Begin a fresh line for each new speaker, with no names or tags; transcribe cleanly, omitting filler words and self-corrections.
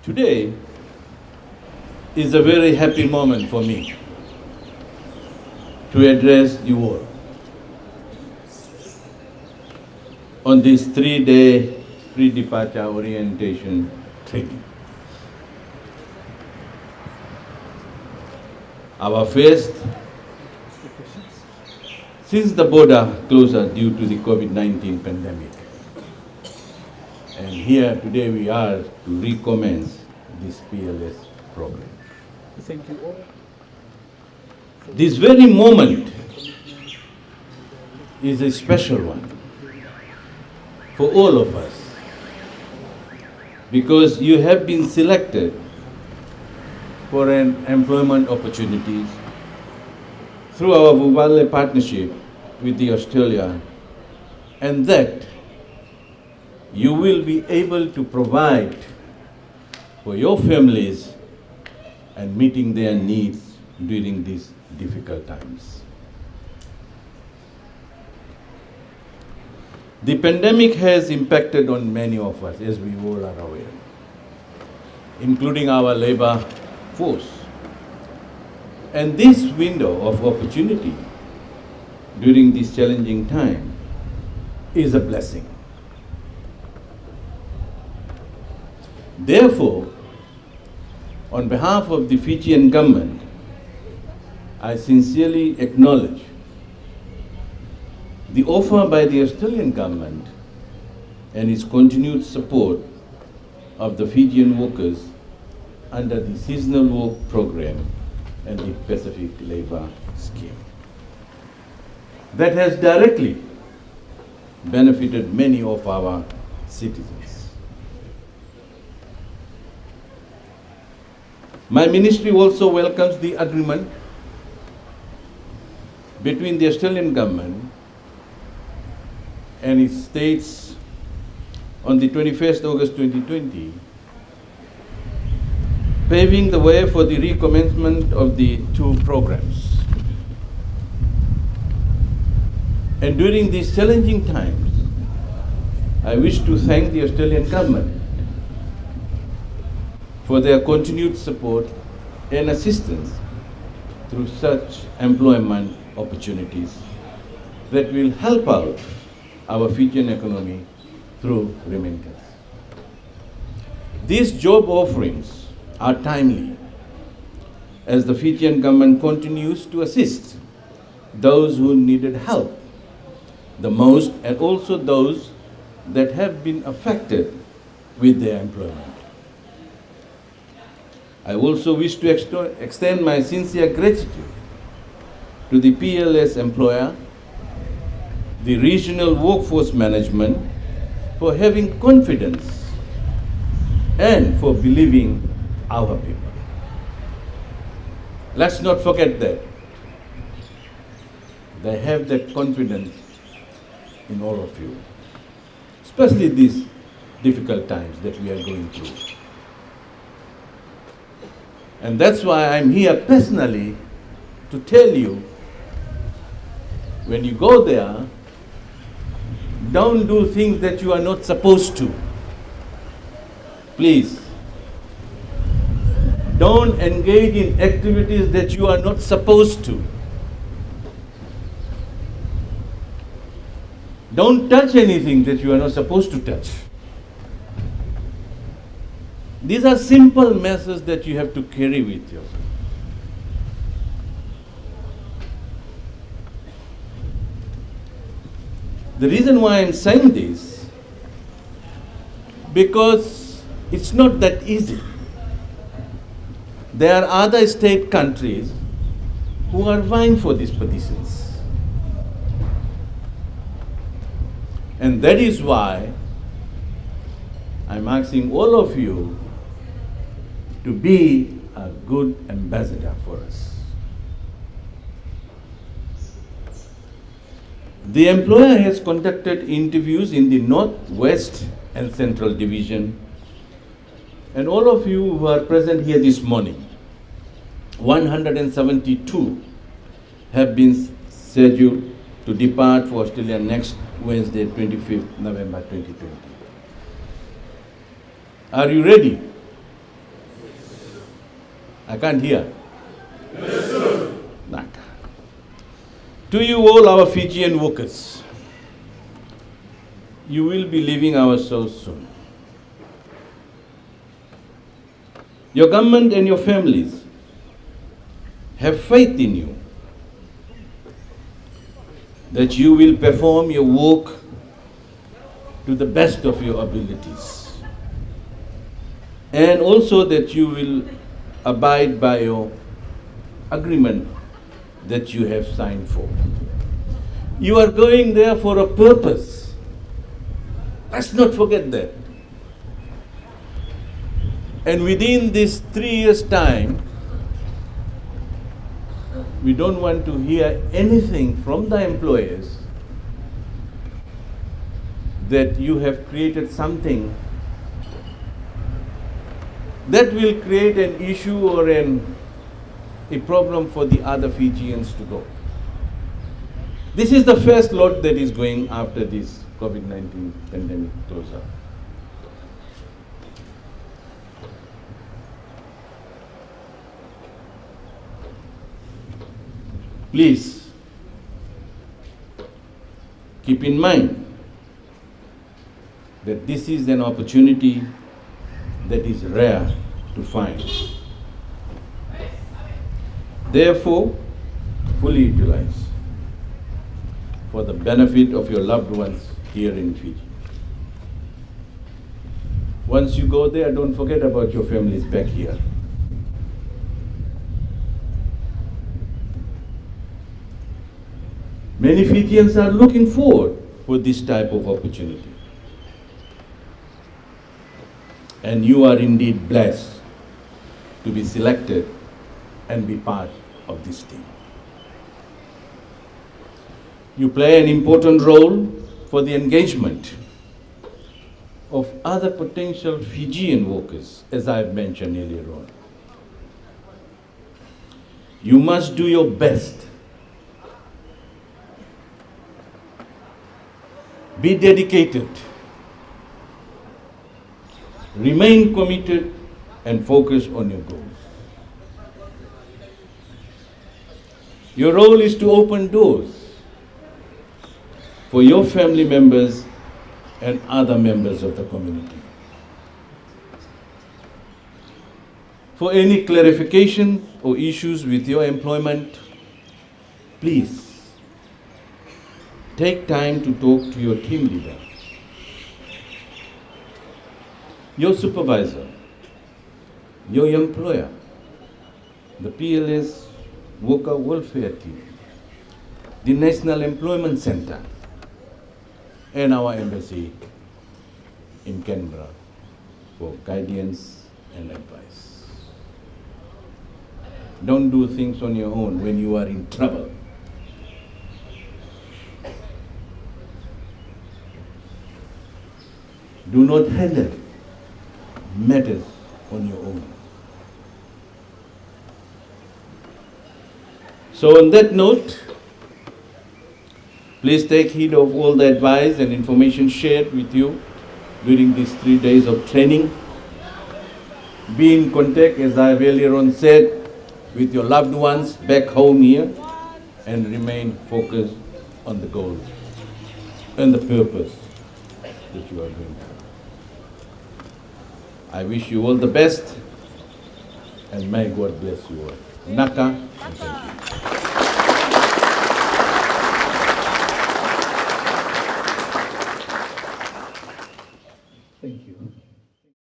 Today is a very happy moment for me to address you all on this 3-day pre-departure orientation training. Our first since the border closure due to the COVID-19 pandemic. And here today we are to recommence this PLS program.
Thank you all.
This very moment is a special one for all of us because you have been selected for an employment opportunities through our Vuvale partnership with the Australia, and that you will be able to provide for your families and meeting their needs during these difficult times. The pandemic has impacted on many of us, as we all are aware, including our labor force. And this window of opportunity during this challenging time is a blessing. Therefore, on behalf of the Fijian government, I sincerely acknowledge the offer by the Australian government and its continued support of the Fijian workers under the seasonal work program and the Pacific Labour Scheme. That has directly benefited many of our citizens. My ministry also welcomes the agreement between the Australian government and its states on the 21st August 2020, paving the way for the recommencement of the two programs. And during these challenging times, I wish to thank the Australian government for their continued support and assistance through such employment opportunities that will help out our Fijian economy through remittance. These job offerings are timely as the Fijian government continues to assist those who needed help the most and also those that have been affected with their employment. I also wish to extend my sincere gratitude to the PLS employer, the regional workforce management for having confidence and for believing our people. Let's not forget that. They have that confidence in all of you, especially these difficult times that we are going through. And that's why I'm here personally to tell you, when you go there, don't do things that you are not supposed to. Please. Don't engage in activities that you are not supposed to. Don't touch anything that you are not supposed to touch. These are simple messages that you have to carry with yourself. The reason why I'm saying this, because it's not that easy. There are other state countries who are vying for these positions. And that is why I'm asking all of you to be a good ambassador for us. The employer has conducted interviews in the North, West and Central Division. And all of you who are present here this morning, 172 have been scheduled to depart for Australia next Wednesday, 25th November 2020. Are you ready I can't hear. Naka. To you all our Fijian workers, you will be leaving our souls soon. Your government and your families have faith in you that you will perform your work to the best of your abilities, and also that you will abide by your agreement that you have signed for. You are going there for a purpose. Let's not forget that. And within this 3 years' time, we don't want to hear anything from the employers that you have created something that will create an issue or a problem for the other Fijians to go. This is the first lot that is going after this COVID-19 pandemic close up. Please keep in mind that this is an opportunity that is rare to find. Therefore, fully utilize for the benefit of your loved ones here in Fiji. Once you go there, don't forget about your families back here. Many Fijians are looking forward for this type of opportunity. And you are indeed blessed to be selected and be part of this team. You play an important role for the engagement of other potential Fijian workers, as I have mentioned earlier on. You must do your best. Be dedicated. Remain committed and focus on your goals. Your role is to open doors for your family members and other members of the community. For any clarifications or issues with your employment, please take time to talk to your team leader, your supervisor, your employer, the PLS Worker Welfare Team, the National Employment Center, and our embassy in Canberra for guidance and advice. Don't do things on your own when you are in trouble. Do not handle matters on your own. So on that note, please take heed of all the advice and information shared with you during these 3 days of training. Be in contact, as I earlier on said, with your loved ones back home here, and remain focused on the goals and the purpose that you are doing. I wish you all the best, and may God bless you all. Naka, and thank you.